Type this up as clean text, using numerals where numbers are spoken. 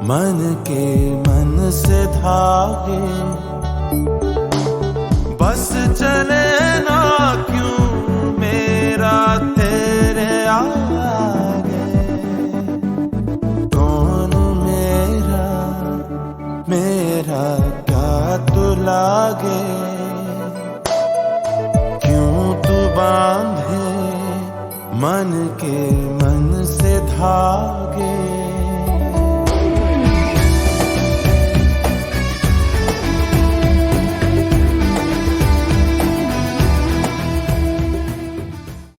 मन के मन से धागे बस चले ना क्यों मेरा तेरे आगे। कौन मेरा मेरा क्या तू लागे, क्यों तू बांधे मन के मन से धागे।